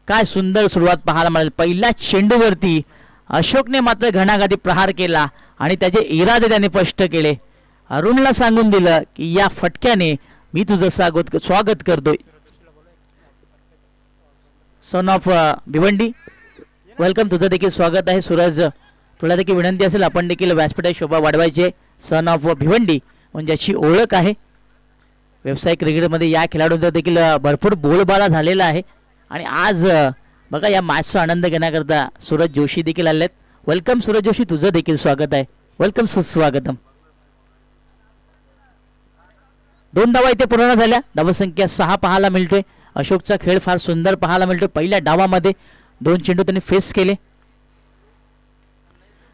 काय सुंदर सुरुवात पाहायला मिळाली. पहिल्या चेंडूवरती अशोकने मात्र घणाघाती प्रहार केला आणि त्याचे इरादे त्याने स्पष्ट केले. अरुणला सांगून दिलं की या फटक्याने मी तुझं स्वागत करतोय. सन ऑफ भिवंडी वेलकम, तुझं देखील स्वागत आहे. सूरज, तुला देखील विनंती असेल आपण देखील व्यासपीठाची शोभा वाढवायची. सन ऑफ भिवंडी म्हणजे अशी ओळख आहे. व्यावसायिक क्रिकेटमध्ये या खेळाडूंचा देखील भरपूर बोलबाला झालेला आहे. आणि आज बघा या मॅचचा आनंद घेण्याकरता सूरज जोशी देखील आले आहेत. वेलकम सूरज जोशी, तुझं देखील स्वागत आहे. वेलकम, सुस्वागतम. 2 धावा इथे पूर्ण झाल्या. धावसंख्या 6 पाहायला मिळतोय. अशोकचा खेळ फार सुंदर पाहायला मिळतोय. पहिल्या डावामध्ये 2 चेंडू त्यांनी फेस केले.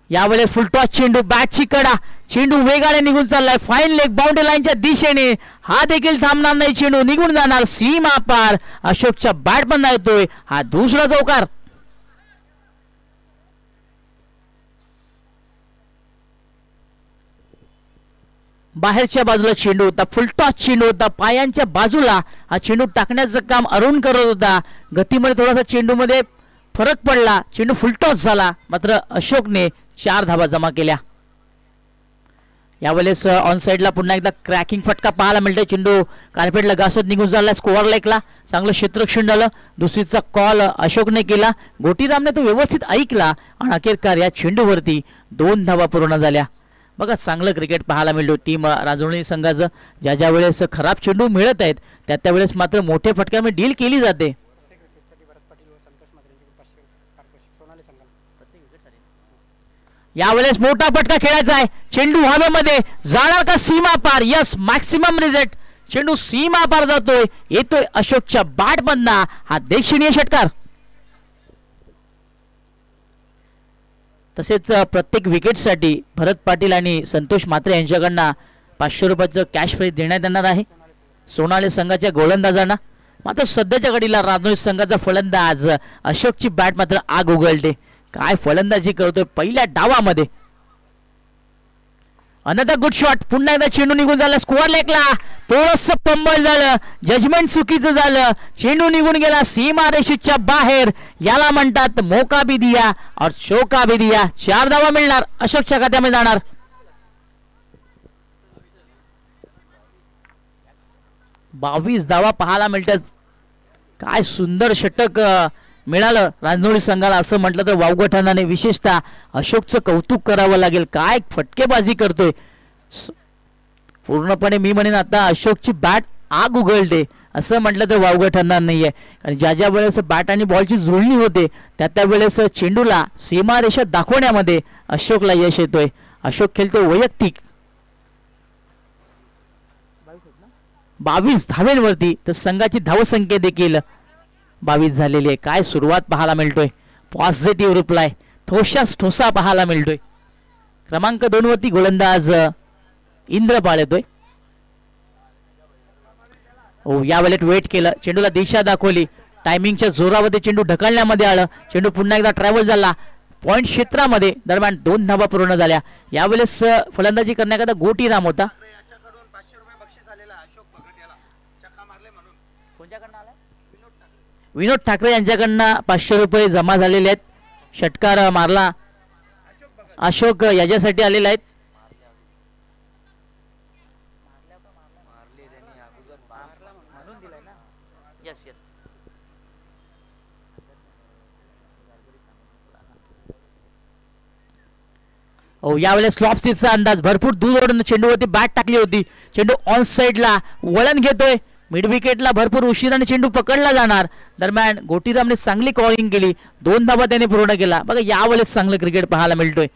यावेळेस फुलटॉस चेंडू, बॅटची कडा, चेंडू वेगाने निघून चाललाय फाईन लेग बाउंड्री लाईनच्या दिशेने. हा देखील थांबणार नाही, चेंडू निघून जाणार सीमा पार. अशोकच्या बॅट पण येतोय हा दुसरा चौकार. बाहेरच्या बाजूला चेंडू होता, फुलटॉस चेंडू होता. पायांच्या बाजूला हा चेंडू टाकण्याचं काम अरुण करत होता. गतीमध्ये थोडासा चेंडूमध्ये फरक पडला, चेंडू फुलटॉस झाला. मात्र अशोकने 4 धावा जमा केल्या. यावेळेस ऑन साइडला पुन्हा एकदा क्रॅकिंग फटका पाहायला मिळतोय. चेंडू कार्पेटला घासत निघून झाला. स्कोअर लेकला चांगलं क्षेत्ररक्षण झालं. दुसरीचा कॉल अशोकने केला. गोटीरामने तो व्यवस्थित ऐकला आणि अखेरकार या चेंडूवरती 2 धावा पूर्ण झाल्या. बघा चांगलं क्रिकेट पाहायला मिळतो टीम राजौरी संघाचं. ज्या वेळेस खराब चेंडू मिळत आहेत त्या वेळेस मात्र मोठ्या फटक्यामध्ये डील केली जाते. यावेळेस मोठा फटका खेळायचा आहे. चेंडू हवेमध्ये जाणार का सीमा पार? Yes, maximum result. चेंडू सीमा पार जातोय, येतोय अशोकच्या बॅट मधना हा देखणीय षटकार. तसेच प्रत्येक विकेटसाठी भरत पाटील आणि संतोष म्हात्रे यांच्याकडनं 500 रुपयाचं कॅश प्राइज देण्यात येणार आहे सोनाली संघाच्या गोलंदाजांना. मात्र सध्याच्या घडीला राजौरी संघाचा फलंदाज अशोकची बॅट मात्र आग उघडते. काय फलंदाजी करतोय पहिल्या डावामध्ये. Another good shot. पुन्हा एकदा चेंडू निघून झाला. स्कोअर लेखला, थोडंसं पंबल झालं, जजमेंट चुकीचं झालं. चेंडू निघून गेला सीमा रेषेच्या बाहेर. याला म्हणतात मोका भी दिया और शोका भी दिया. 4 धावा मिळणार, अशोकच्या खात्यामध्ये जाणार. 22 धावा पाहायला मिळतात. काय सुंदर षटक मिळालं राजौरी संघाला असं म्हटलं तर वावगं ठरणारे. विशेषतः अशोकचं कौतुक करावं लागेल. काय फटकेबाजी करतोय पूर्णपणे. मी म्हणेन आता अशोकची बॅट आग उघडते असं म्हटलं तर वावगं ठरणार नाहीये. कारण ज्या वेळेस बॅट आणि बॉलची जुळणी होते त्या वेळेस चेंडूला सीमारेषा दाखवण्यामध्ये अशोकला यश येतोय. अशोक खेळतो वैयक्तिक 22 धावेंवरती, तर संघाची धावसंख्या देखील 22 झालेली आहे. काय सुरुवात पाहायला मिळतोय. पॉझिटिव्ह रिप्लाय, ठोसा पाहायला मिळतोय. क्रमांक 2 वरती गोलंदाज इंद्रपाळ येतोय. ओ यावेळेस वेट केलं, चेंडूला दिशा दाखवली. टायमिंगच्या जोरावरती चेंडू ढकलण्यामध्ये आलं. चेंडू पुन्हा एकदा ट्रॅव्हल झाला पॉइंट क्षेत्रामध्ये. दरम्यान 2 धावा पूर्ण झाल्या. यावेळेस फलंदाजी करण्याकरता गोटीराम होता. विनोद ठाकरे यांच्याकडनं 500 रुपये जमा झालेले आहेत. षटकार मारला अशोक याच्यासाठी आलेले आहेत. हो यावेळेस स्लॉप सीटचा अंदाज, भरपूर दूरवरून चेंडूवरती बॅट टाकली होती. चेंडू ऑन साइडला वळण घेतोय. मिड विकेटला भरपूर उशिराने चेंडू पकडला जाणार. दरम्यान गोटीरामने चांगली कॉलिंग केली. 2 धावा त्याने पूर्ण केला. बघा यावेळेस चांगलं क्रिकेट पाहायला मिळतोय.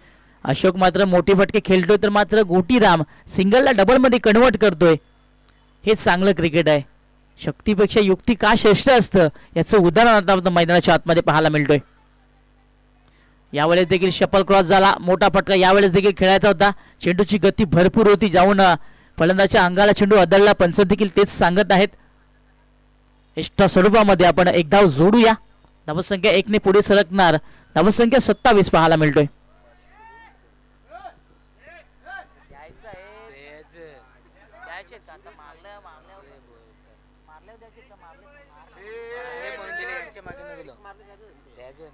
अशोक मात्र मोठी फटके खेळतोय तर मात्र गोटीराम सिंगलला डबलमध्ये कन्वर्ट करतोय. हे चांगलं क्रिकेट आहे. शक्तीपेक्षा युक्ती का श्रेष्ठ असतं याचं उदाहरण आता मैदानाच्या आतमध्ये पाहायला मिळतोय. यावेळेस देखील शपल क्रॉस झाला. मोठा फटका यावेळेस देखील खेळायचा होता. चेंडूची गती भरपूर होती. जाऊन फलंदाच्या अंगाला चेंडू अदलला. पंच देखील तेच सांगत आहेत. एक्स्ट्रा स्वरूपामध्ये आपण एक धाव जोडूया. धावसंख्या 1 ने पुढे सरकणार. धावसंख्या 27 पाहायला मिळतोय.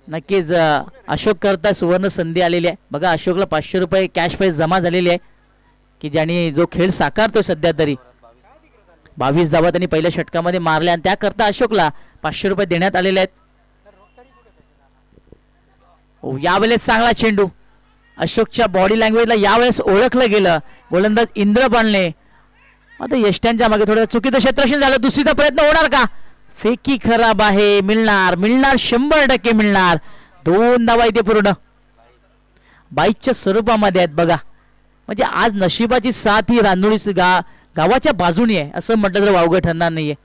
नक्कीच अशोक करता सुवर्ण संधी आलेली आहे बघा. अशोकला 500 रुपये कॅश प्राइज जमा झालेली आहे की ज्याने जो खेळ साकारतो सध्या तरी. 22 धावा त्यांनी पहिल्या षटकामध्ये मारल्या आणि त्याकरता अशोकला 500 रुपये देण्यात आलेले आहेत. यावेळेस चांगला चेंडू. अशोकच्या बॉडी लँग्वेजला यावेळेस ओळखलं गेलं. गोलंदाज इंद्रपालने आता यष्ट्यांच्या मागे थोडं चुकीचं क्षेत्ररक्षण झालं. दुसरीचा प्रयत्न होणार का? फेकी खराब आहे. मिळणार 100% मिळणार. 2 धावा इथे पूर्ण. 22च्या स्वरूपामध्ये आहेत बघा. म्हणजे आज नशिबाची साथ ही रांजोळी गावाच्या बाजूने आहे असं म्हटलं तर वावगं ठरणार नाहीये.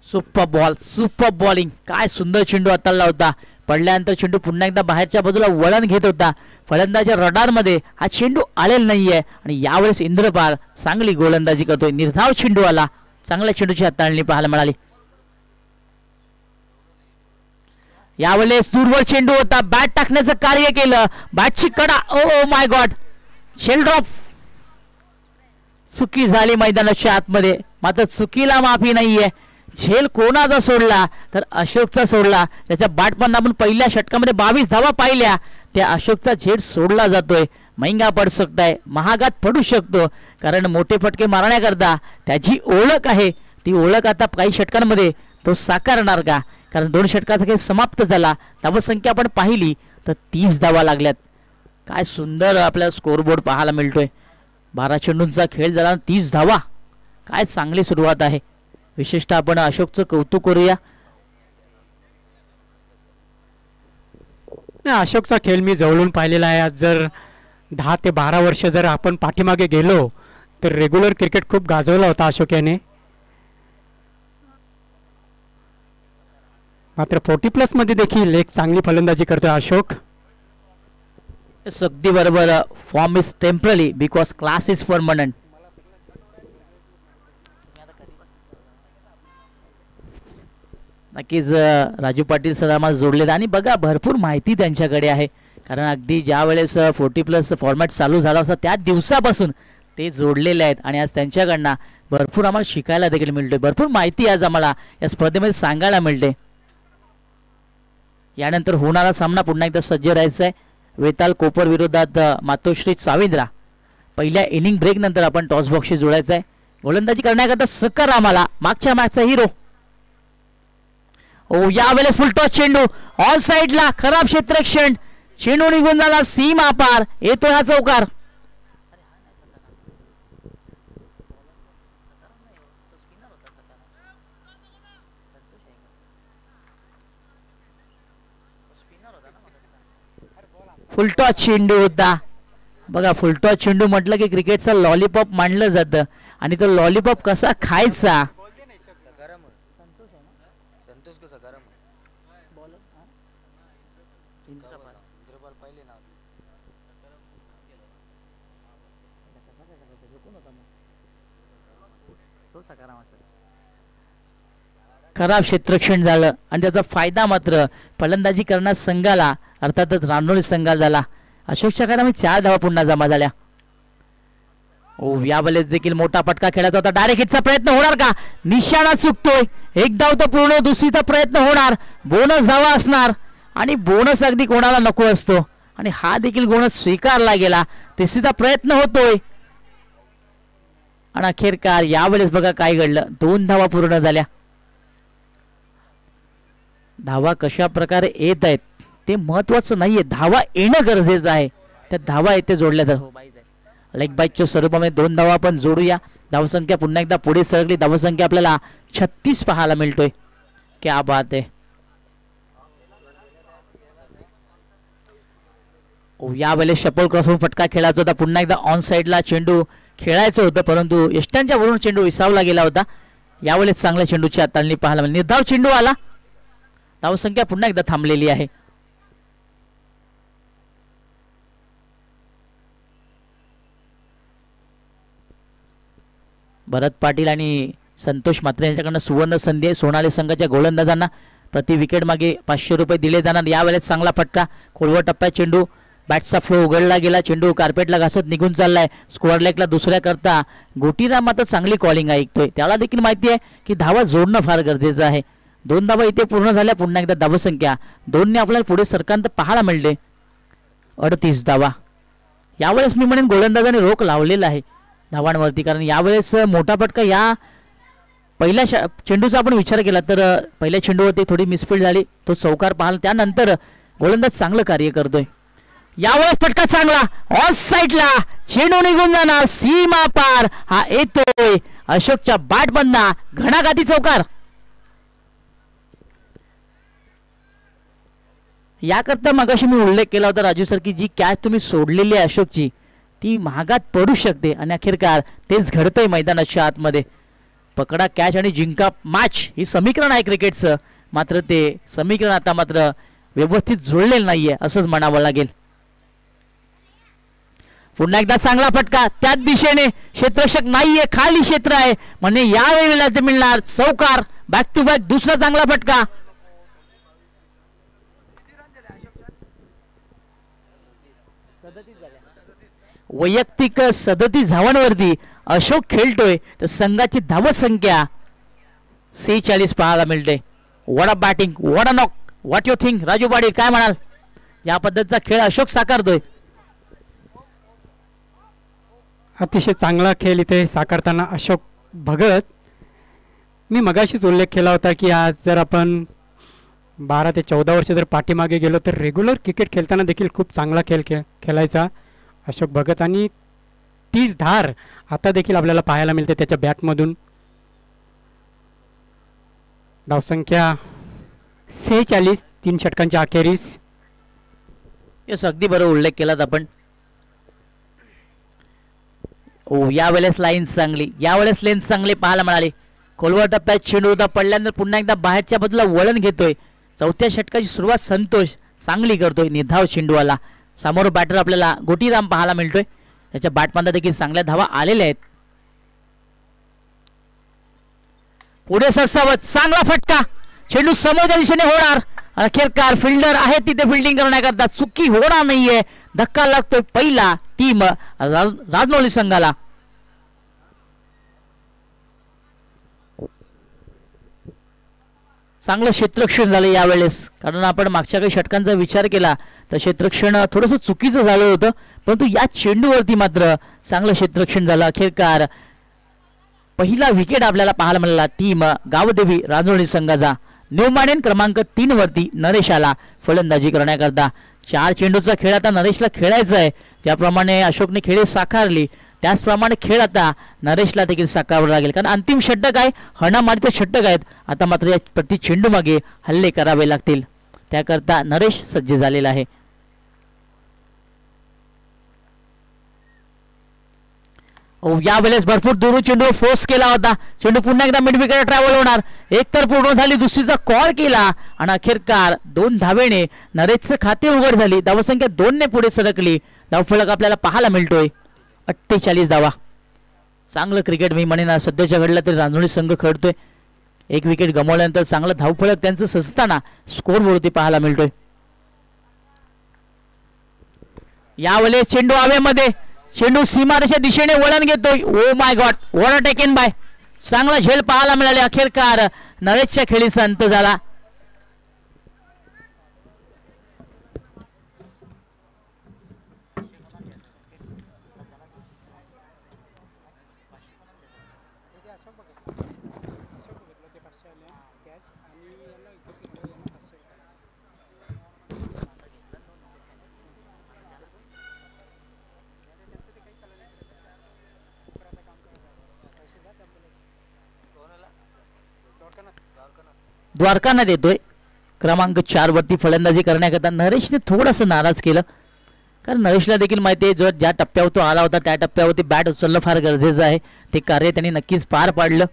Super bowling. काय सुंदर चेंडू हाताळला होता. पडल्यानंतर चेंडू पुन्हा एकदा बाहेरच्या बाजूला वळण घेत होता. फलंदाच्या रडारमध्ये हा चेंडू आलेला नाहीये आणि यावेळेस इंद्रपाल चांगली गोलंदाजी करतोय. निर्धाव चेंडू आला. चांगल्या चेंडूची हाताळणी पाहायला मिळाली. यावेळेस दूरवर चेंडू होता. बॅट टाकण्याचं कार्य केलं. बॅटची कडा. Oh my god. शेल ड्रॉप. चुकी झाली मैदानाच्या आतमध्ये. मात्र चुकीला माफी नाहीये. झेल कोणाचा सोडला तर अशोकचा सोडला. त्याच्या बॅटमधून आपण पहिल्या षटकामध्ये 22 धावा पाहिल्या. त्या अशोकचा झेल सोडला जातोय. महंगा पड सकताय. महागात पडू शकतो कारण मोठे फटके मारण्याकरता त्याची ओळख आहे. ती ओळख आता काही षटकांमध्ये तो साकारणार का? कारण 2 षटकाचा खेळ समाप्त झाला. धावसंख्या आपण पाहिली तर 30 धावा लागल्यात. काय सुंदर आपल्याला स्कोरबोर्ड पाहायला मिळतोय. 12 चेंडूंचा खेळ झाला 30 धावा. काय चांगली सुरुवात आहे. विशेषतः आपण अशोकचं कौतुक करूया. अशोकचा खेळ मी जवळून पाहिलेला आहे. आज जर 10 ते 12 वर्ष जर आपण पाठीमागे गेलो तर रेग्युलर क्रिकेट खूप गाजवला होता अशोक याने. मात्र 40+ मध्ये देखील एक चांगली फलंदाजी करतोय अशोक. अगदी बरोबर. Form is temporary because class is permanent. नक्कीच राजू पाटील सर आम्हाला जोडलेत आणि बघा भरपूर माहिती त्यांच्याकडे आहे. कारण अगदी ज्या वेळेस 40+ फॉर्मॅट चालू झाला होता त्या दिवसापासून ते जोडलेले आहेत आणि आज त्यांच्याकडनं भरपूर आम्हाला शिकायला देखील मिळतोय. भरपूर माहिती आज आम्हाला या स्पर्धेमध्ये सांगायला मिळते. यानंतर होणारा सामना पुन्हा एकदा सज्ज राहायचा आहे. वेताल कोपर विरोधात मातोश्री चाविंद्रा. पहिल्या इनिंग ब्रेक नंतर आपण टॉस बॉक्सशी जोडायचं आहे. गोलंदाजी करण्याकरता सकर आम्हाला मागच्या मॅचचा हिरो. यावेळेस फुल टॉस चेंडू ऑन साइडला. खराब क्षेत्ररक्षण. चेंडू निघून झाला सीमा पार. येतोय हा चौकार. फुलटॉस चेंडू होता बघा. फुलटॉस चेंडू म्हटलं की क्रिकेटचा लॉलीपॉप मानलं जातं आणि तो लॉलीपॉप कसा खायचा. खराब क्षेत्ररक्षण झालं आणि त्याचा फायदा मात्र फलंदाजी करण्यात संघाला अर्थातच रानोळी संघाला झाला. अशोकच्या काळामध्ये 4 धावा पुन्हा जमा झाल्या. यावेळेस देखील मोठा फटका खेळायचा होता. डायरेक्ट हिटचा प्रयत्न होणार का? निशाणा चुकतोय. 1 धाव तर पूर्ण. दुसरीचा प्रयत्न होणार. बोनस धावा असणार आणि बोनस अगदी कोणाला नको असतो आणि हा देखील बोनस स्वीकारला गेला. तिसरीचा प्रयत्न होतोय आणि अखेरकार यावेळेस बघा काय घडलं. 2 धावा पूर्ण झाल्या. धावा कशा प्रकारे येत आहेत ते महत्वाचं नाहीये. धावा येणं गरजेचं आहे. त्या धावा येथे जोडल्या तर लेग बाईकच्या स्वरूपामध्ये 2 धावा आपण जोडूया. धावसंख्या पुन्हा एकदा पुढे सरकली. धावसंख्या आपल्याला 36 पाहायला मिळतोय. क्या बात आहे. यावेळेस शपल क्रॉसवरून फटका खेळायचा होता. पुन्हा एकदा ऑन साइडला चेंडू खेळायचं होतं परंतु यष्ट्यांच्या वरून चेंडू विसावला गेला होता. यावेळेस चांगल्या चेंडूची हाताळणी पाहायला मिळाली. निर्धाव चेंडू आला. धावसंख्या पुन्हा एकदा थांबलेली आहे. भरत पाटील आणि संतोष मात्रे यांच्याकडनं सुवर्ण संधी आहे. सोनाली संघाच्या गोलंदाजांना प्रति विकेट मागे 500 रुपये दिले जाणार. यावेळेस चांगला फटका. खोलवर टप्प्यात चेंडू बॅटचा फ्लो उघडला गेला, चेंडू कार्पेटला घासत निघून चाललाय. स्कोअर लेगला दुसऱ्या करता गोटीराम आता चांगली कॉलिंग ऐकतोय. त्याला देखील माहिती आहे की धावा जोडणं फार गरजेचं आहे. 2 धावा इथे पूर्ण झाल्या. पुन्हा एकदा धावसंख्या 2ने आपल्याला पुढे सरकांत पाहायला मिळते. 38 धावा. यावेळेस मी म्हणेन गोलंदाजाने रोख लावलेला आहे धावांवरती, कारण यावेळेस मोठा फटका या पहिल्या चेंडूचा आपण विचार केला तर पहिल्या चेंडूवरती थोडी मिसफील्ड झाली, तो चौकार पाहिला. त्यानंतर गोलंदाज चांगलं कार्य करतोय. यावेळेस फटका चांगला ऑफ साईडला, चेंडू निघून जाणार सीमा पार. हा येतोय अशोकच्या बॅट मधना घणाघाती चौकार. याकरता मगाशी मी उल्लेख केला होता राजू सर की जी कॅच तुम्ही सोडलेली आहे अशोकची ती महागात पडू शकते, आणि अखेरकार तेच घडतंय मैदानाच्या आतमध्ये. पकडा कॅच आणि जिंका मॅच ही समीकरण आहे क्रिकेटचं, मात्र ते समीकरण आता मात्र व्यवस्थित जुळलेलं नाहीये असंच म्हणावं लागेल. पुन्हा एकदा चांगला फटका त्याच दिशेने, क्षेत्ररक्षक नाहीये, खाली क्षेत्र आहे म्हणजे यावेळेला ते मिळणार चौकार. बॅक टू बॅक दुसरा चांगला फटका. वैयक्तिक 37 धावांवरती अशोक खेळतोय, तर संघाची धावसंख्या 46 पाहायला मिळते. What a batting, what a knock, what you think Raju Patil, काय म्हणाल? या पद्धतीचा खेळ अशोक साकारतोय. अतिशय चांगला खेळ इथे साकारताना अशोक भगत. मी मगाशीच उल्लेख केला होता की आज जर आपण 12 ते 14 वर्ष जर पाठीमागे गेलो तर रेग्युलर क्रिकेट खेळताना देखील खूप चांगला खेळ खेळायचा अशोक भगत, आणि तीच धार आता देखील आपल्याला पाहायला मिळते त्याच्या बॅटमधून. धावसंख्या 46, 3 षटकांच्या अखेरीस. यस, अगदी बरोबर उल्लेख केलात आपण. ओ यावेळेस लाईन चांगली, यावेळेस लेन्स चांगले पाहायला मिळाले. खोलवर टप्प्यात चेंडू होता, पडल्यानंतर पुन्हा एकदा बाहेरच्या बाजूला वळण घेतोय. 4थ्या षटकाची सुरुवात संतोष चांगली करतोय, निधाव चेंडूवाला. समोर बॅटर आपल्याला गोटीराम पाहायला मिळतोय, त्याच्या बॅटमध्ये देखील चांगल्या धावा आलेल्या आहेत. पुढे सरसावत चांगला फटका, चेंडू समोरच्या दिशेने होणार. अखेरकार फिल्डर आहे तिथे फिल्डिंग करण्याकरता, चुकी होणार नाहीये. धक्का लागतोय पहिला टीम राजनोली संघाला. चांगलं क्षेत्ररक्षण झालं यावेळेस, कारण आपण मागच्या काही षटकांचा विचार केला तर क्षेत्ररक्षण थोडंसं चुकीचं झालं होतं, परंतु या चेंडूवरती मात्र चांगलं क्षेत्ररक्षण झालं. अखेरकार पहिला विकेट आपल्याला पाहायला मिळाला टीम गावदेवी राजनोली संघाचा. न्यूमॅन क्रमांक 3 वरती नरेशाला फलंदाजी करण्याकरता. 4 चेंडूचा खेळ आता नरेशला खेळायचा आहे. ज्याप्रमाणे अशोकने खेळ साकारली त्याचप्रमाणे खेळ आता नरेशला देखील साकारावा लागेल, कारण अंतिम षटक आहे, हणामारीचे षटक आहेत. आता मात्र या प्रति चेंडू मागे हल्ले करावे लागतील, त्याकरता नरेश सज्ज झालेला आहे. यावेळेस भरपूर दूर चेंडू फोर्स केला होता. चेंडू पुन्हा एकदा मिड विकेट ट्रॅव्हल होणार. एक तर पूर्ण झाली, दुसरीचा कॉल केला आणि अखेरकार 2 धावेने नरेशचं खाते उघड झाली. धावसंख्या 2ने पुढे सरकली. धावफलक आपल्याला पाहायला मिळतोय 48 धावा. चांगलं क्रिकेट मी म्हणेन सध्याच्या घडला तरी रांजोळी संघ खेळतोय. एक विकेट गमावल्यानंतर चांगलं धावफलक त्यांचं सजताना स्कोरवरती पाहायला मिळतोय. यावेळेस चेंडू हवेमध्ये, चेंडू सीमारेषा दिशेने वळण घेतोय. ओ my God, what a taken by. चांगला झेल पाहायला मिळाले. अखेरकार नरेशच्या खेळीचा अंत झाला. द्वारकानाथ येतोय क्रमांक 4 वरती फलंदाजी करण्याकरता. नरेशने थोडंसं नाराज केलं, कारण नरेशला देखील माहिती आहे जो ज्या टप्प्यावर तो आला होता त्या टप्प्यावरती बॅट उचलणं फार गरजेचं आहे. ते कार्य त्यांनी नक्कीच पार पाडलं.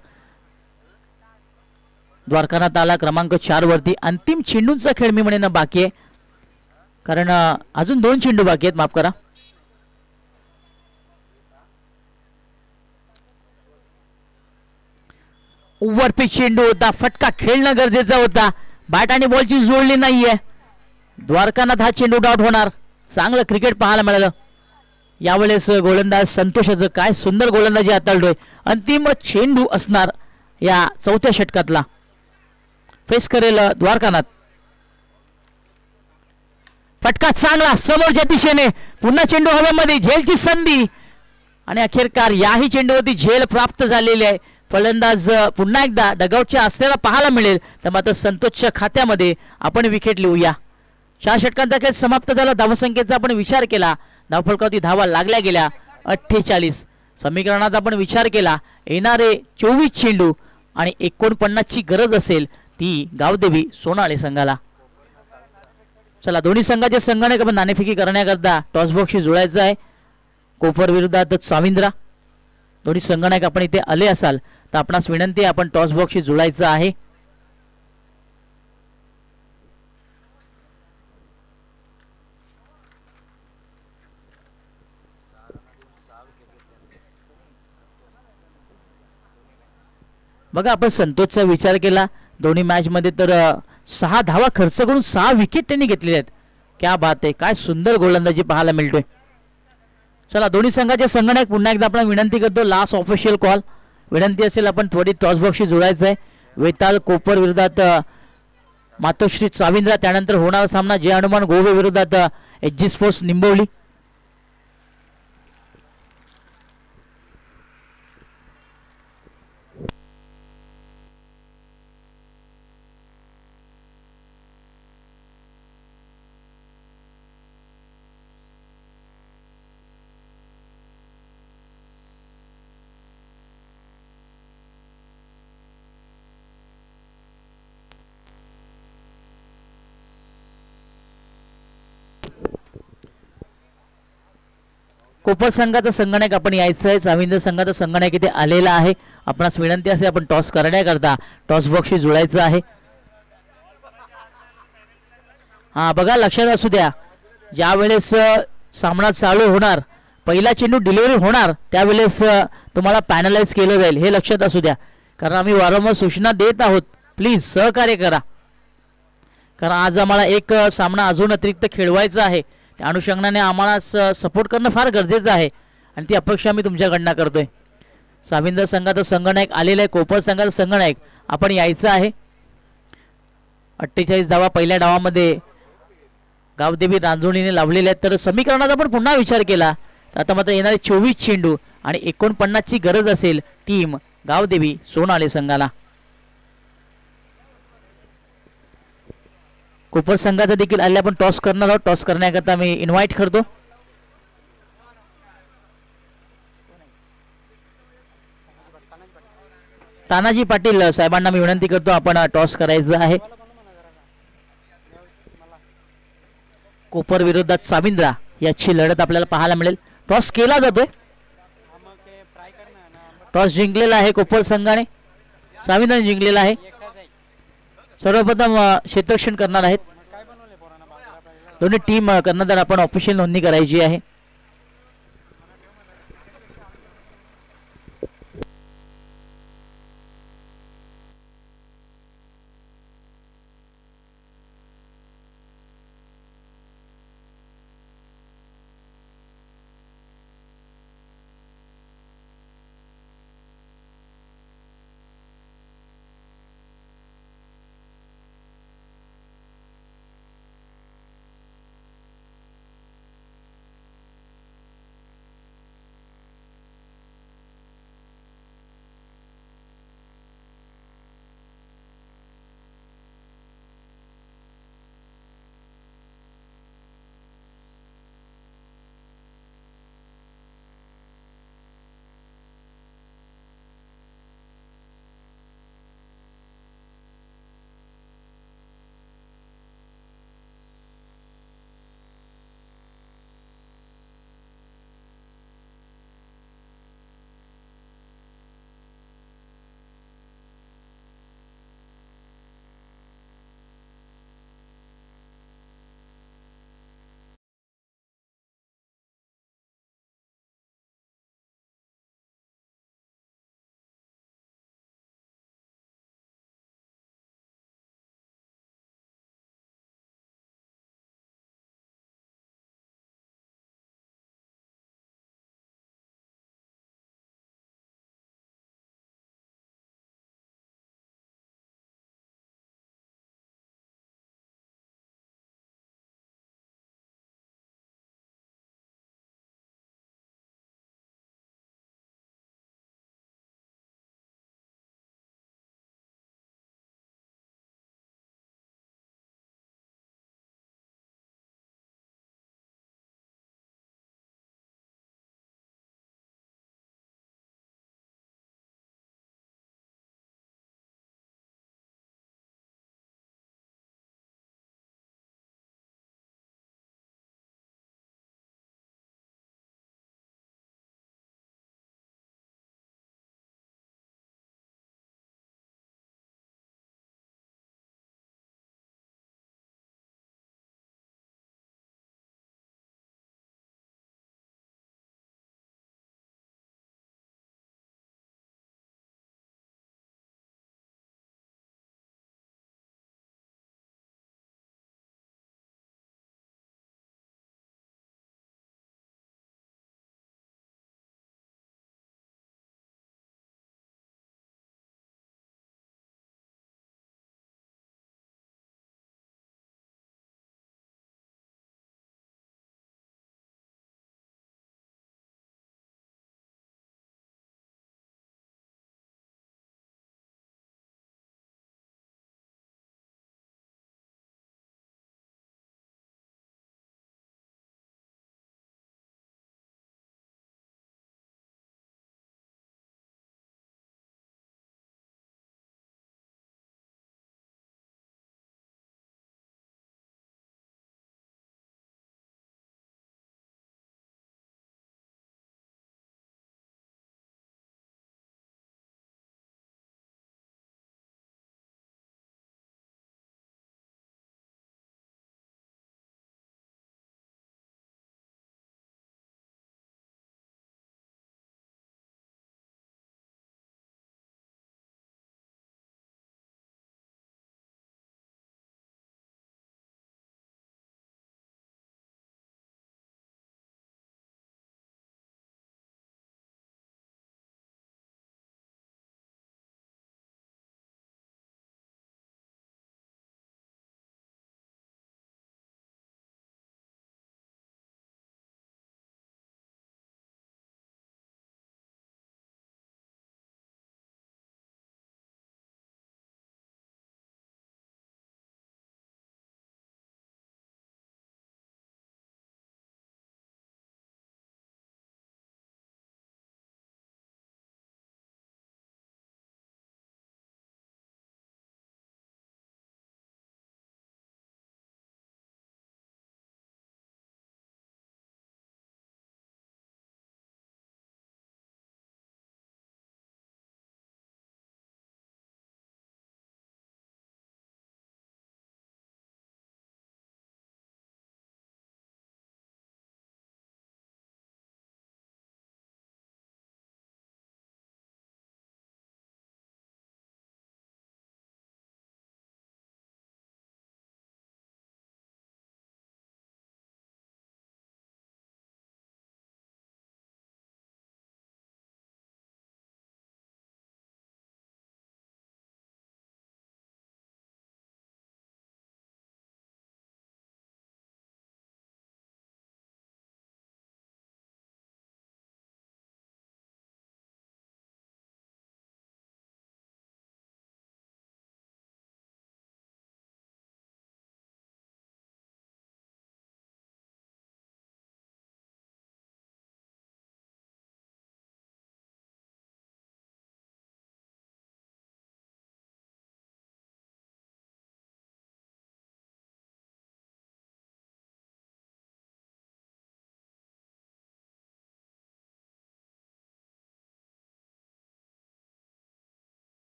द्वारकानाथ आला क्रमांक 4 वरती. अंतिम चेंडूंचा खेळ मी म्हणेन बाकी आहे, कारण अजून 2 चेंडू बाकी आहेत, माफ करा. वरती चेंडू होता, फटका खेळणं गरजेचं होता. बॅट आणि बॉलची जोडली नाहीये. द्वारकानाथ हा चेंडू आउट होणार. चांगलं क्रिकेट पाहायला मिळालं. यावेळेस गोलंदाज संतोषाचं काय सुंदर गोलंदाजी हाताळतोय. अंतिम चेंडू असणार या चौथ्या षटकातला. फेस करेल द्वारकानाथ. फटका चांगला समोरच्या दिशेने. पुन्हा चेंडू हवेमध्ये. झेलची संधी आणि अखेरकार याही चेंडूवरती झेल प्राप्त झालेली आहे. फलंदाज पुन्हा एकदा डगआउटच्या असलेला पाहायला मिळेल. तर मात्र संतोषच्या खात्यामध्ये आपण विकेट लिहूया. 4 षटकांचा खेळ समाप्त झाला. धावसंख्येचा आपण विचार केला. धावफलकावरती धावा लागल्या गेल्या 48. समीकरणात आपण विचार केला येणारे 24 चेंडू आणि 49 ची गरज असेल ती गावदेवी सोनाळे संघाला. चला दोन्ही संघाचे संघाने आपण नाणेफेकी करण्याकरता टॉस बॉक्सशी जुळायचं आहे. कोपर विरोधात स्वामिंद्रा. दोन्ही संघनायक आपण इथे आले असाल तर आपणास विनंती आहे आपण टॉस बॉक्सशी जुळायचं आहे. बघा आपण संतोषचा विचार केला. दोन्ही मॅच मध्ये तर 6 धावा खर्च करून 6 विकेट त्यांनी घेतलेल्या आहेत. क्या बात आहे. काय सुंदर गोलंदाजी पाहायला मिळतोय. चला दोन्ही संघाचे संघनायक पुन्हा एकदा आपण विनंती करतो. लास्ट ऑफिशियल कॉल विनंती असेल आपण त्वरित टॉस बॉक्सशी जुळायचं आहे. वेताल कोपर विरोधात मातोश्री स्वाविंद्रा. त्यानंतर होणारा सामना जय हनुमान गोवे विरोधात HG स्पोर्ट्स निंबवली. कोपर संघाचा संघनायक आपण यायचं आहे. स्वामिंद्र संघाचा संघनायक इथे आलेला आहे. आपणास विनंती असेल आपण टॉस करण्याकरता टॉस बॉक्सशी जुळायचं आहे. हा बघा लक्षात असू द्या ज्या वेळेस सामना चालू होणार पहिला चेंडू डिलिव्हरी होणार त्यावेळेस तुम्हाला पॅनलाइज केलं जाईल हे लक्षात असू द्या. कारण आम्ही वारंवार सूचना देत आहोत. प्लीज सहकार्य करा. कारण आज आम्हाला एक सामना अजून अतिरिक्त खेळवायचा आहे. त्या अनुषंगाने आम्हाला सपोर्ट करणं फार गरजेचं आहे आणि ती अपेक्षा आम्ही तुमच्याकडनं करतोय. स्वामिंद्र संघाचा संघनायक आलेला आहे. कोपर संघाचा संघनायक आपण यायचं आहे. 48 धावा पहिल्या डावामध्ये गावदेवी रांजोळीने लावलेल्या आहेत. तर समीकरणाचा आपण पुन्हा विचार केला तर आता मात्र येणारे 24 चेंडू आणि 49 ची गरज असेल टीम गावदेवी सोनाळे संघाला. कोपर संघाचा देखील आले आपण टॉस करणार आहोत. टॉस करण्याकरता मी इन्व्हाइट करतो. तानाजी पाटील साहेबांना मी विनंती करतो आपण टॉस करायचं आहे. कोपर विरोधात स्वामिंद्रा याची लढत आपल्याला पाहायला मिळेल. टॉस केला जातोय. टॉस जिंकलेला आहे कोपर संघाने. स्वामिंद्राने जिंकलेला आहे. सर्वप्रथम क्षेत्ररक्षण करणार आहेत दोन्ही टीम. कर्णधार आपण ऑफिशियल नोंदणी करायची आहे.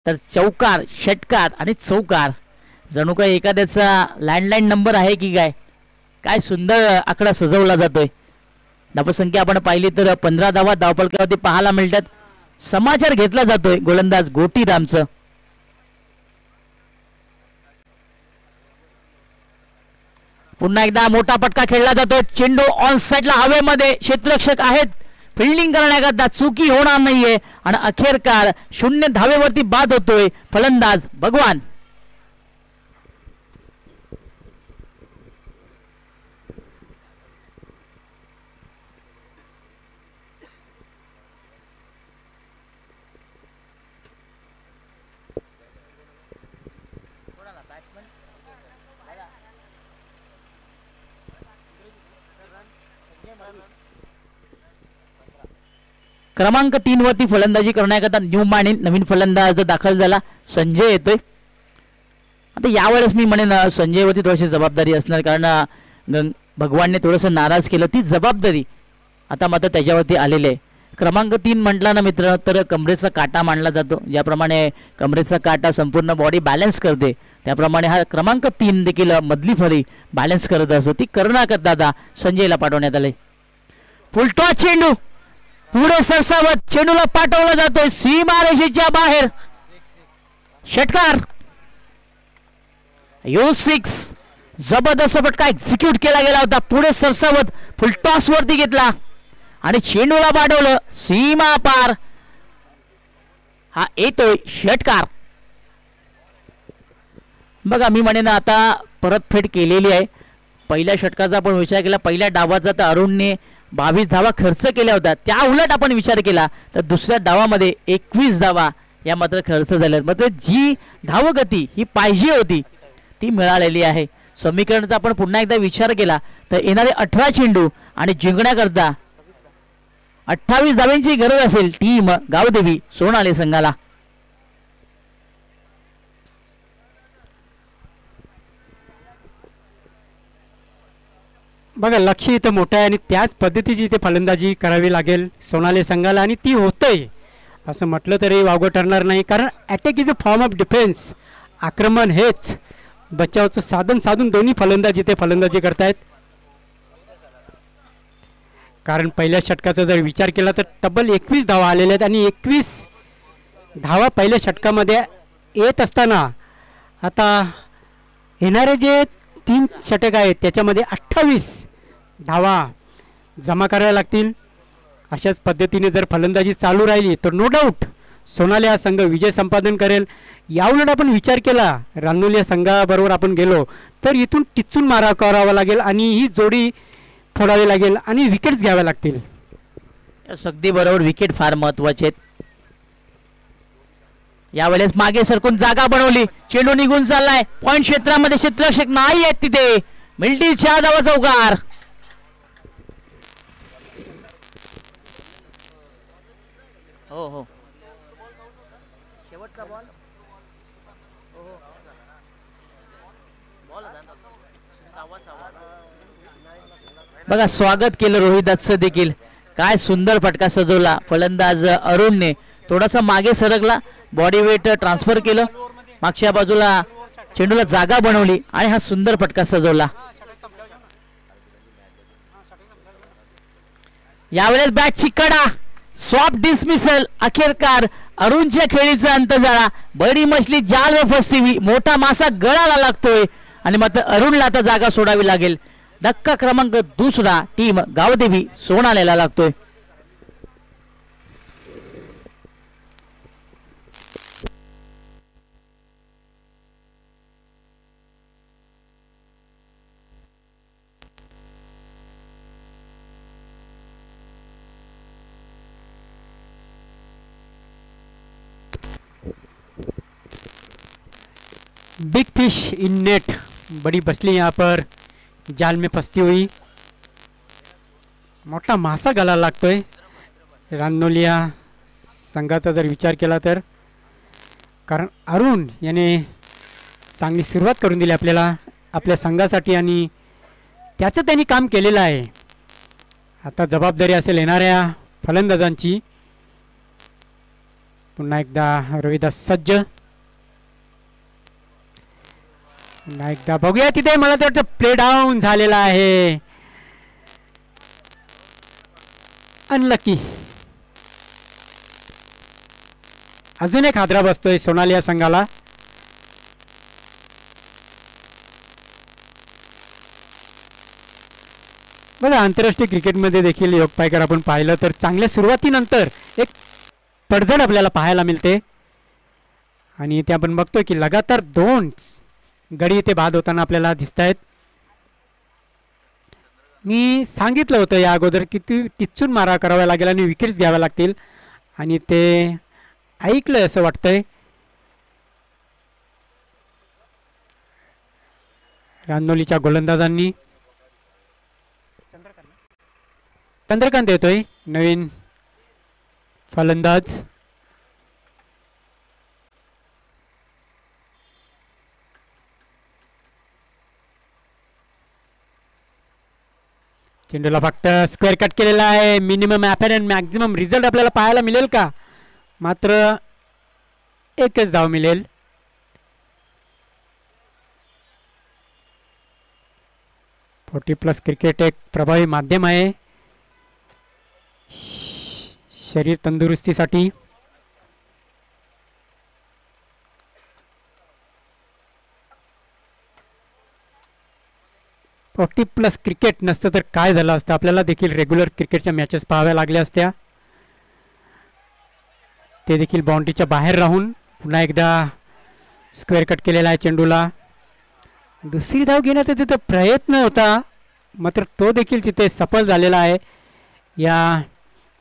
तर चौकार, षटकार आणि चौकार जणू काय एखाद्याचा लँडलाईन नंबर आहे की काय. काय सुंदर आकडा सजवला जातोय. धावसंख्या आपण पाहिली तर 15 धावा धावपळकावरती पाहायला मिळतात. समाचार घेतला जातोय गोलंदाज गोटीरामचं. पुन्हा एकदा मोठा फटका खेळला जातो. चेंडू ऑन साइडला हवेमध्ये, क्षेत्ररक्षक आहेत, फिल्डिंग करण्याकरता चुकी होणार नाहीये आणि अखेरकार 0 धावेवरती बाद होतोय फलंदाज भगवान. क्रमांक 3 वरती फलंदाजी करण्याकरता न्यूमॅन नवीन फलंदाज दाखल झाला. संजय येतोय. आता यावेळेस मी म्हणेन संजयवरती थोडीशी जबाबदारी असणार, कारण भगवानने थोडंसं नाराज केलं. ती जबाबदारी आता मात्र त्याच्यावरती आलेली आहे. क्रमांक 3 म्हटला ना मित्र तर कमरेचा काटा मानला जातो. ज्याप्रमाणे कमरेचा काटा संपूर्ण बॉडी बॅलन्स करते त्याप्रमाणे हा क्रमांक 3 देखील मधली फळी बॅलन्स करत असतो. ती करण्याकरता आता संजयला पाठवण्यात आले. फुलटॉस चेंडू पुढे सरसावत चेंडूला पाठवला जातोय सीमारेषेच्या बाहेर. षटकार यू 6 जबरदस्त फटका एक्झिक्यूट केला गेला होता. पुढे सरसावत फुलटॉस वरती घेतला आणि चेंडूला पाठवलं सीमा पार. हा येतोय षटकार. बघा मी म्हणेन आता परतफेड केलेली आहे. पहिल्या षटकाचा आपण विचार केला, पहिल्या डावाचा तर अरुणने 22 धावा खर्च केल्या होत्या. त्या उलट आपण विचार केला तर दुसऱ्या डावामध्ये 21 धावा या मात्र खर्च झाल्यात. मात्र जी धावगती ही पाहिजे होती ती मिळालेली आहे. समीकरणाचा आपण पुन्हा एकदा विचार केला तर येणारे 18 चेंडू आणि जिंकण्याकरता 28 धावांची गरज असेल टीम गावदेवी सोनाली संघाला. बघा लक्ष इथं मोठं आहे आणि त्याच पद्धतीची इथे फलंदाजी करावी लागेल सोनाली संघाला आणि ती होतंय असं म्हटलं तरी वावगं ठरणार नाही. कारण attack is a form of defence. आक्रमण हेच बचावचं साधन साधून दोन्ही फलंदाज इथे फलंदाजी करतायत. कारण पहिल्या षटकाचा जर विचार केला तर तब्बल 21 धावा आलेल्या आहेत आणि 21 धावा पहिल्या षटकामध्ये येत असताना आता येणारे जे 3 षटक आहेत त्याच्यामध्ये 28 धावा जमा करायला लागतील. अशाच पद्धतीने जर फलंदाजी चालू राहिली तर नो डाऊट सोनाली हा संघ विजय संपादन करेल. याउलट आपण विचार केला रानोली या संघाबरोबर आपण गेलो तर इथून टिचून मारा करावा लागेल आणि ही जोडी फोडावी लागेल आणि विकेट्स घ्याव्या लागतील. अगदी बरोबर, विकेट फार महत्वाचे आहेत. यावेळेस मागे सरकून जागा बनवली, चेंडू निघून चाललाय. पॉइंट क्षेत्रामध्ये क्षेत्ररक्षक नाही आहेत तिथे. मिल्टी 4 धावा चौकार. हो हो शेवटचा बॉल. बघा स्वागत केलं रोहिदासचं देखील. काय सुंदर फटका सजवला फलंदाज अरुणने. थोडासा मागे सरकला, बॉडी वेट ट्रान्सफर केलं, मागच्या बाजूला चेंडूला जागा बनवली आणि हा सुंदर फटका सजवला. यावेळेस बॅटची कडा, सॉफ्ट डिसमिसल. अखेरकार अरुणच्या खेळीचा अंत झाला. बडी मछली जाल व फसती, मोठा मासा गळाला लागतोय आणि मात्र अरुणला आता जागा सोडावी लागेल. धक्का क्रमांक 2 टीम गावदेवी सोनालीला लागतोय. बिग फिश इन नेट, बड़ी मछली यहाँ पर जाल में फंसती हुई. मोठा मासा गळाला लागतोय. रानोलिया संघाचा जर विचार केला तर, कारण अरुण याने चांगली सुरुवात करून दिली आपल्याला आपल्या संघासाठी आणि त्याचं त्यांनी काम केलेलं आहे. आता जबाबदारी असेल येणाऱ्या फलंदाजांची. पुन्हा एकदा रोहिदास सज्ज. पुन्हा एकदा बघूया तिथे मला तर वाटतं प्ले डाऊन झालेला आहे. अनलकी. अजून एक हादरा बसतोय सोनाली या संघाला. बघा आंतरराष्ट्रीय क्रिकेटमध्ये देखील योग पायकर आपण पाहिलं तर चांगल्या सुरुवातीनंतर एक पडझड आपल्याला पाहायला मिळते आणि ते आपण बघतोय की लगातार 2 गडी इथे बाद होताना आपल्याला दिसत आहेत. मी सांगितलं होतं या अगोदर की टिचून मारा करावा लागेल आणि विकेट्स घ्याव्या लागतील आणि ते ऐकलं असं वाटतंय. रानोलीच्या गोलंदाजांनी. चंद्रकांत येतोय नवीन फलंदाज. चेंडूला फक्त स्क्वेअर कट केलेला आहे. मिनिमम ॲपरंट मॅक्झिमम रिझल्ट आपल्याला पाहायला मिळेल का? मात्र एकच धाव मिळेल. +40 क्रिकेट एक प्रभावी माध्यम आहे शरीर तंदुरुस्तीसाठी. +40 क्रिकेट नसतं तर काय झालं असतं? आपल्याला देखील रेग्युलर क्रिकेटच्या मॅचेस पाहाव्या लागल्या असत्या. ते देखील बाउंड्रीच्या बाहेर राहून. पुन्हा एकदा स्क्वेअर कट केलेला आहे चेंडूला. दुसरी धाव घेण्याचा तिथं प्रयत्न होता मात्र तो देखील तिथे सफल झालेला आहे. या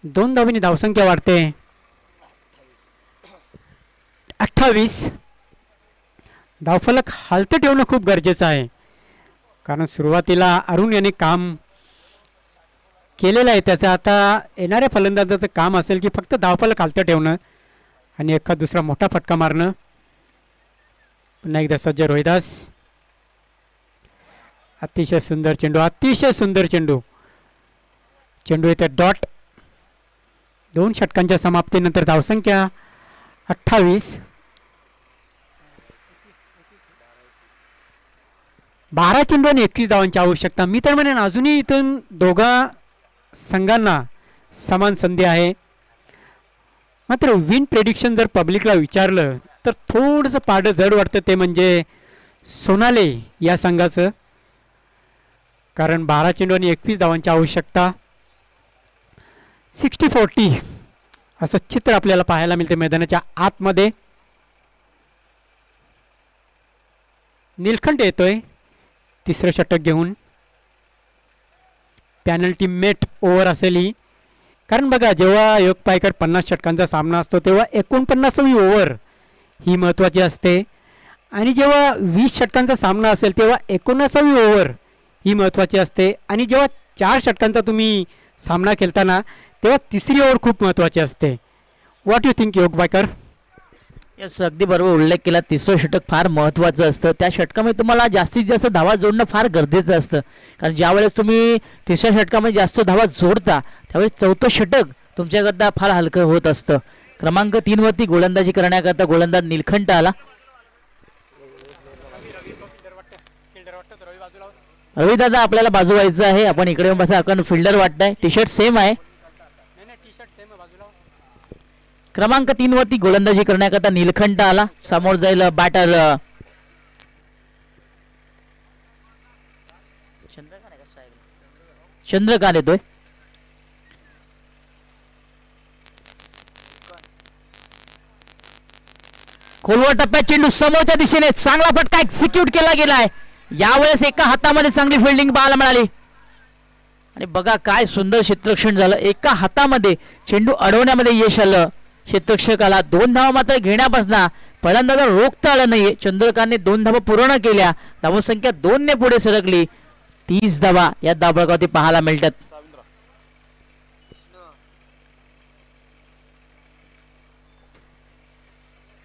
2 धावांनी धावसंख्या वाढते 28. धावफलक हालतं ठेवणं खूप गरजेचं आहे कारण सुरुवातीला अरुण यांनी काम केलेलं आहे. त्याचं आता येणाऱ्या फलंदाजाचं काम असेल की फक्त धावफलक हालतं ठेवणं आणि एखाद दुसरा मोठा फटका मारणं. पुन्हा एकदा सज्ज रोहिदास. अतिशय सुंदर चेंडू. अतिशय सुंदर चेंडू. चेंडू येते डॉट. 2 षटकांच्या समाप्तीनंतर धावसंख्या 28. 12 चेंडू आणि 21 धावांची आवश्यकता. मी तर म्हणेन अजूनही इथून दोघा संघांना समान संधी आहे. मात्र विन प्रेडिक्शन जर पब्लिकला विचारलं तर थोडंसं पारडं जड वाटतं ते म्हणजे सोनाले या संघाचं कारण 12 चेंडू आणि 21 धावांची आवश्यकता. 60-40 असं चित्र आपल्याला पाहायला मिळते मैदानाच्या आतमध्ये. निलखंड येतोय तिसरं षटक घेऊन. पॅनल्टी मेट ओव्हर असेल ही कारण बघा जेव्हा योग पायकर 50 षटकांचा सामना असतो तेव्हा 49वी ओव्हर ही महत्त्वाची असते आणि जेव्हा 20 षटकांचा सामना असेल तेव्हा 19वी ओव्हर ही महत्त्वाची असते आणि जेव्हा 4 षटकांचा तुम्ही सामना खेळताना तेव्हा तिसरी ओव्हर खूप महत्त्वाची असते. व्हॉट यू थिंक योग पायकर? यस अगदी बरोबर उल्लेख केला. तिसरं षटक फार महत्त्वाचं असतं. त्या षटकामध्ये तुम्हाला जास्तीत जास्त धावा जोडणं फार गरजेचं असतं कारण ज्यावेळेस तुम्ही तिसऱ्या षटकामध्ये जास्त धावा जोडता त्यावेळेस चौथं षटक तुमच्याकरता फार हलकं होत असतं. क्रमांक 3 वरती गोलंदाजी करण्याकरता गोलंदाज निलखंड आला. रविदादा आपल्याला बाजू व्हायचं आहे. आपण इकडे येऊन बसा. आपण फिल्डर वाटतंय. टी शर्ट सेम आहे. क्रमांक 3 वरती गोलंदाजी करण्याकरता निलखंड आला. समोर जाईल बॅटर चंद्रकांत येतोय. खोलवर टप्प्यात चेंडू समोरच्या दिशेने चांगला फटका एक्झिक्यूट केला गेलाय. यावेळेस एका हातामध्ये चांगली फिल्डिंग पाहायला मिळाली आणि बघा काय सुंदर क्षेत्ररक्षण झालं. एका हातामध्ये चेंडू अडवण्यामध्ये यश आलं क्षेत्ररक्षकाला. 2 धावा मात्र घेण्यापासून फलंदाजाला रोखता आलं नाही. चंद्रकांतने 2 धावा पूर्ण केल्या. धावसंख्या 2 ने पुढे सरकली. 30 धावा या धावफलकावरती पाहायला मिळतात.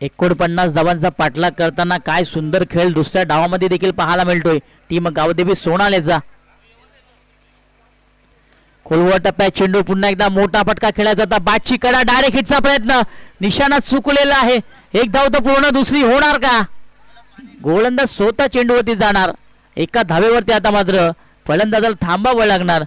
एकूण 50 धावांचा पाठलाग करताना काय सुंदर खेळ दुसऱ्या डावामध्ये देखील पाहायला मिळतोय टीम गावदेवी सोनालेचा. खोलवर टप्प्यात चेंडू पुन्हा एकदा मोठा फटका खेळायचा होता. बॅटची कडा डायरेक्ट हिटचा प्रयत्न निशाणा चुकलेला आहे. एक धाव तर पूर्ण दुसरी होणार का? गोलंदाज स्वतः चेंडूवरती जाणार. एका धावेवरती आता मात्र फलंदाजाला थांबावं लागणार.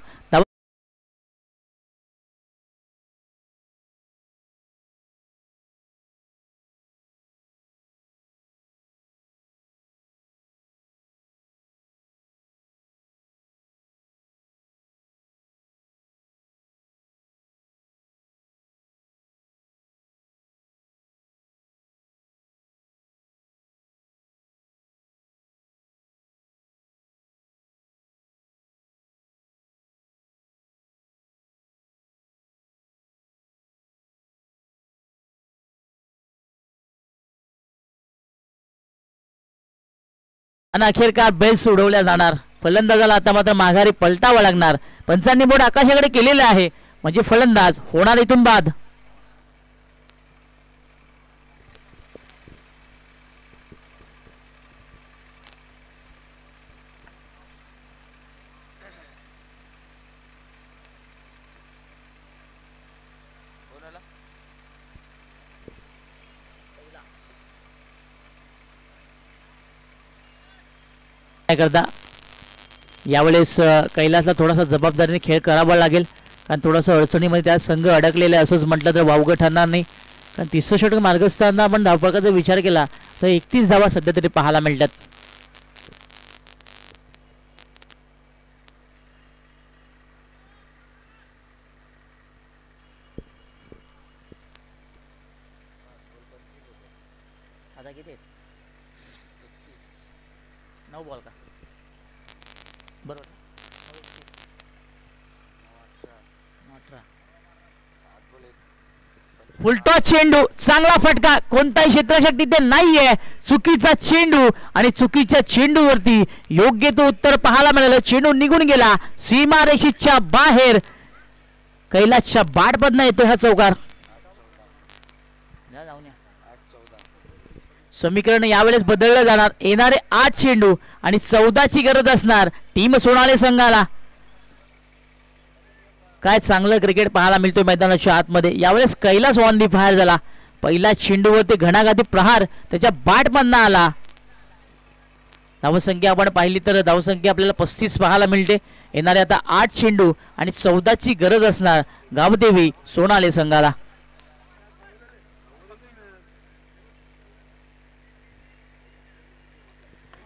आणि अखेरकार बेल्स उडवल्या जाणार. फलंदाजाला आता मात्र माघारी पलटावं लागणार. पंचांनी बोर्ड आकाशाकडे केलेले आहे, म्हणजे फलंदाज होणार इथून बाद. काय करता यावेळेस कैलासला थोडासा जबाबदारीने खेळ करावा लागेल, कारण थोडंसं अडचणीमध्ये त्या संघ अडकलेला आहे असंच म्हटलं तर वावगं ठरणार नाही. कारण तिसरं षटक मार्गस्थाना आपण धावफलकाचा विचार केला तर 31 धावा सध्या तरी पाहायला मिळतात. आता किती 9 बॉल का बरोबर. फुलटॉस चेंडू, चांगला फटका, कोणताही क्षेत्ररक्षक तिथे नाहीये. चुकीचा चेंडू आणि चुकीच्या चेंडूवरती योग्य तो उत्तर पाहायला मिळालं. चेंडू निघून गेला सीमारेषेच्या बाहेर. कैलासच्या बाटमधनं येतो हा चौकार. समीकरण यावेळेस बदललं जाणार. येणारे 8 चेंडू आणि 14ची गरज असणार टीम सोनाली संघाला. काय चांगलं क्रिकेट पाहायला मिळतोय मैदानाच्या आतमध्ये. यावेळेस कैलास ऑन दी फायर झाला. पहिला चेंडूवरती घणाघाती प्रहार त्याच्या बॅटमधनं आला. धावसंख्या आपण पाहिली तर धावसंख्या आपल्याला 35 पाहायला मिळते. येणारे आता 8 चेंडू आणि 14ची गरज असणार गावदेवी सोनाली संघाला.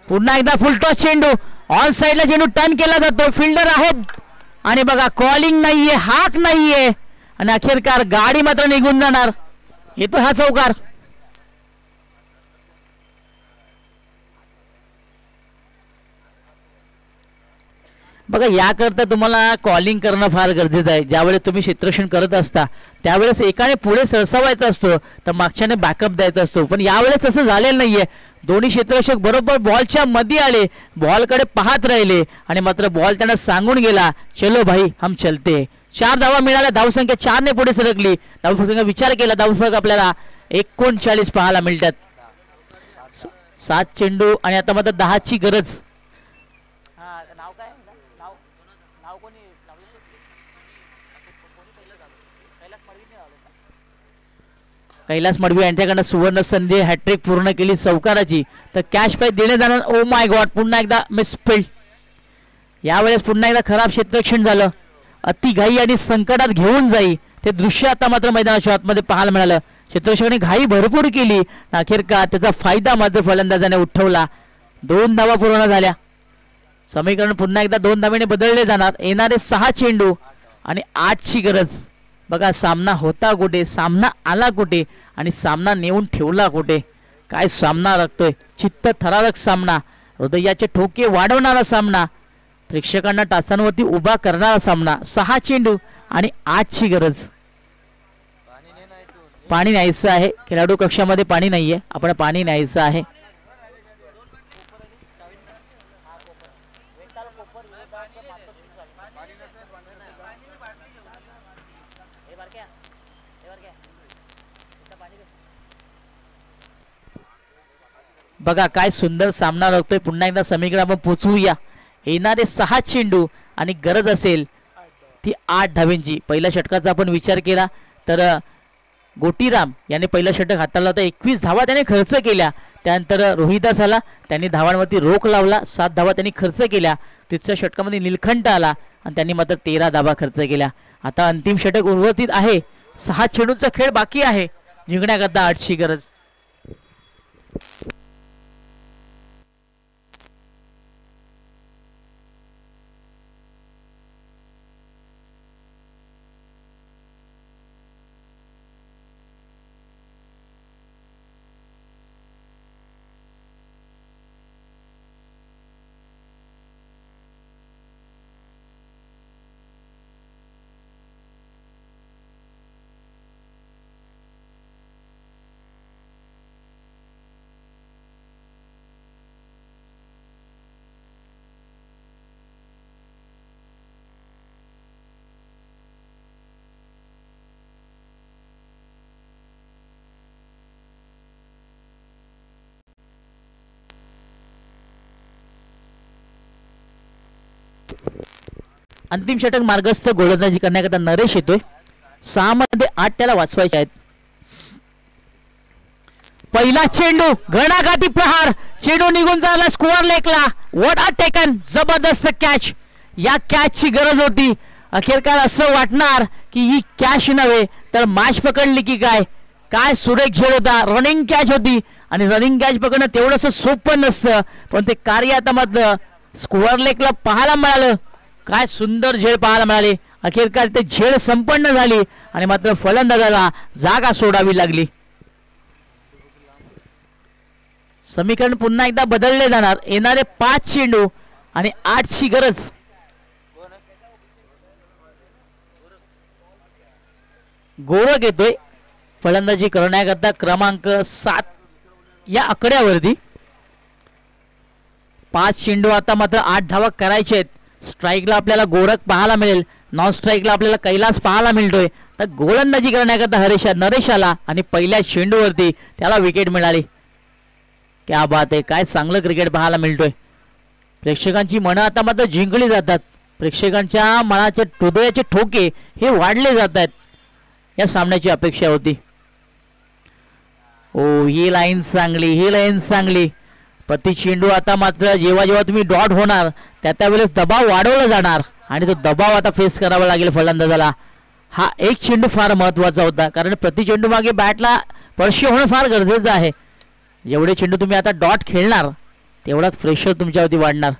पुन्हा एकदा फुलटॉस चेंडू, ऑन साइडला चेंडू टर्न केला जातो. फिल्डर आहेत आणि बघा कॉलिंग नाहीये, हाक नाहीये आणि अखेरकार गाडी मात्र निघून जाणार. येतो हा चौकार. बघा याकरता तुम्हाला कॉलिंग करणं फार गरजेचं आहे. ज्यावेळेस तुम्ही क्षेत्ररक्षण करत असता त्यावेळेस एकाने पुढे सरसावायचा असतो तर मागच्याने बॅकअप द्यायचा असतो, पण यावेळेस तसं झालेलं नाहीये. दोन्ही क्षेत्ररक्षक बरोबर बॉलच्या मध्ये आले, बॉलकडे पाहत राहिले आणि मात्र बॉल त्यांना सांगून गेला चलो भाई हम चलते. 4 धावा मिळाल्या. धावसंख्या 4 ने पुढे सरकली. धावसंख्या विचार केला धावफलक आपल्याला 39 पाहायला मिळतात. 7 चेंडू आणि आता मात्र 10ची गरज. कैलास मडवी यांच्याकडनं सुवर्ण संधी, हॅट्रिक पूर्ण केली चौकाराची तर कॅश प्राइज देण्यात जाणार. ओ माय गॉड, पुन्हा एकदा मिसफिल्ड. यावेळेस पुन्हा एकदा खराब क्षेत्ररक्षण झालं. अतिघाई आणि संकटात घेऊन जाई ते दृश्य आता मात्र मैदानाच्या आतमध्ये पाहायला मिळालं. क्षेत्ररक्षकाने घाई भरपूर केली. अखेरकार त्याचा फायदा मात्र फलंदाजाने उठवला. 2 धावा पूर्ण झाल्या. समीकरण पुन्हा एकदा 2 धावेने बदलले जाणार. येणारे 6 चेंडू आणि 8ची गरज. बघा सामना होता कुठे, सामना आला कुठे आणि सामना नेऊन ठेवला कुठे. काय सामना लागतोय, चित्त थरारक सामना, हृदयाचे ठोके वाढवणारा सामना, प्रेक्षकांना टाचांवरती उभा करणारा सामना. 6 चेंडू आणि 8ची गरज. पाणी न्यायचं आहे. खेळाडू कक्षामध्ये पाणी नाहीये, आपण पाणी न्यायचं आहे. बघा काय सुंदर सामना लागतोय. पुन्हा एकदा समीकरण आपण पोचवूया. येणारे 6 चेंडू आणि गरज असेल ती 8 धावेंची. पहिल्या षटकाचा आपण विचार केला तर गोटीराम याने पहिला षटक हाताळला होता. 21 धावा त्याने खर्च केल्या. त्यानंतर रोहिदास आला, त्यांनी धावांवरती रोख लावला, 7 धावा त्यांनी खर्च केल्या. तिसऱ्या षटकामध्ये निलखंठ आला आणि त्यांनी मात्र 13 धावा खर्च केल्या. आता अंतिम षटक उर्वरित आहे. 6 चेंडूचा खेळ बाकी आहे. जिंकण्याकरता 8ची गरज. अंतिम षटक मार्गस्थ गोलंदाजी करण्याकरता नरेश येतोय. 6 मध्ये 8 त्याला वाचवायचे आहेत. पहिला चेंडू घणाघाती प्रहार, चेंडू निघून जायला स्कोअर लेकला. व्हॉट अ टेकन, जबरदस्त कॅच. या कॅचची गरज होती. अखेरकार असं वाटणार की ही कॅच नव्हे तर मॅच पकडली की काय. काय सुरेख झेल होता. रनिंग कॅच होती आणि रनिंग कॅच पकडणं तेवढंसं सोपं नसतं, पण ते कार्य आता मात्र स्कोअर लेकला पाहायला मिळालं. काय सुंदर झेल पाहायला मिळाली. अखेरकार ते झेल संपन्न झाली आणि मात्र फलंदाजाला जागा सोडावी लागली. समीकरण पुन्हा एकदा बदलले जाणार. येणारे 5 चेंडू आणि 8ची गरज. गोरख येतोय फलंदाजी करण्याकरता क्रमांक 7 या आकड्यावरती. 5 चेंडू आता मात्र 8 धावा करायचे आहेत. स्ट्राईकला आपल्याला गोरख पाहायला मिळेल, नॉन स्ट्राईकला आपल्याला कैलास पाहायला मिळतोय. तर गोलंदाजी करण्याकरता नरेश आला आणि पहिल्या चेंडूवरती त्याला विकेट मिळाली. क्या बात आहे. काय चांगलं क्रिकेट पाहायला मिळतोय. प्रेक्षकांची मनं आता मात्र जिंकली जातात. प्रेक्षकांच्या मनाचे हृदयाचे ठोके हे वाढले जात आहेत. या सामन्याची अपेक्षा होती. ओ ही लाईन चांगली, ही लाईन चांगली. प्रति चेंडू आता मात्र जेव्हा जेव्हा तुम्ही डॉट होणार त्यावेळेस दबाव वाढवला जाणार आणि तो दबाव आता फेस करावा लागेल फलंदाजाला. हा एक चेंडू फार महत्त्वाचा होता, कारण प्रति चेंडू मागे बॅटला स्पर्श होणं फार गरजेचं आहे. जेवढे चेंडू तुम्ही आता डॉट खेळणार तेवढाच प्रेशर तुमच्यावरती वाढणार,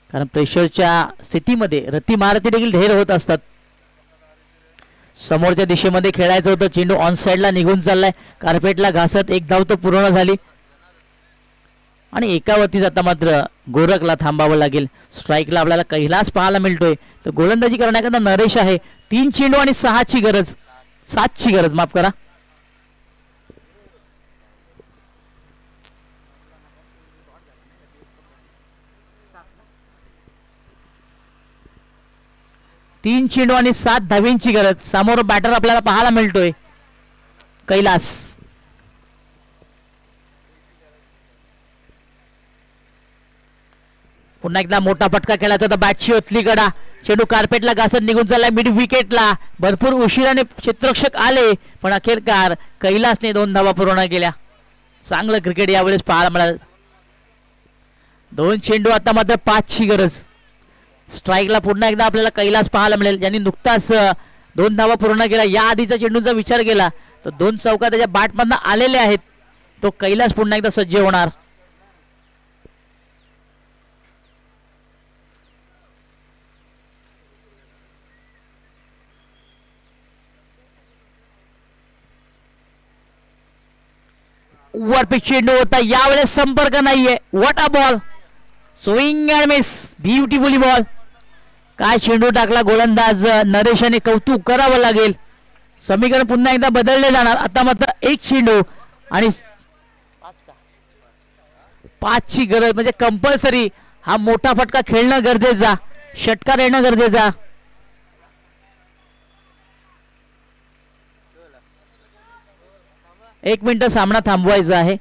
कारण प्रेशरच्या स्थितीमध्ये रती मारती देखील ढेर होत असतात. समोरच्या दिशेमध्ये खेळायचं होतं. चेंडू ऑन साईडला निघून चाललाय. कार्पेटला घासत एक धाव तो पूर्ण झाली आणि एकावरतीच आता मात्र गोरखला थांबावं लागेल. स्ट्राईकला आपल्याला कैलास पाहायला मिळतोय. तर गोलंदाजी करण्याकरता नरेश आहे. 3 चेंडू आणि 6ची गरज, 7ची गरज, माफ करा. तीन चेंडू आणि 7 धावींची गरज. समोर बॅटर आपल्याला पाहायला मिळतोय कैलास. पुन्हा एकदा मोठा फटका खेळायचा होता. बॅटची ओतली गडा. चेंडू कार्पेटला घासत निघून चाललाय मिड विकेटला. भरपूर उशिराने क्षेत्ररक्षक आले पण अखेरकार कैलासने 2 धावा पूर्ण केल्या. चांगलं क्रिकेट यावेळेस पाहायला मिळालं. 2 चेंडू आता मात्र 5ची गरज. स्ट्राईकला पुन्हा एकदा आपल्याला कैलास पाहायला मिळेल, ज्यांनी नुकताच 2 धावा पूर्ण केल्या. या आधीचा चेंडूचा विचार केला तर 2 चौका त्याच्या बॅटमधनं आलेले आहेत. तो कैलास पुन्हा एकदा सज्ज होणार. वरपी चेंडू होता. यावेळेस संपर्क नाहीये. What a ball. Swing and miss. Beautifully ball. काय चेंडू टाकला गोलंदाज नरेशाने, कौतुक करावं लागेल. समीकरण पुन्हा एकदा बदलले जाणार. आता मात्र 1 चेंडू आणि 5ची गरज. म्हणजे कंपल्सरी हा मोठा फटका खेळणं गरजेचा, षटकार येणं गरजेचा. एक मिनिट सामना थांबवायचा आहे.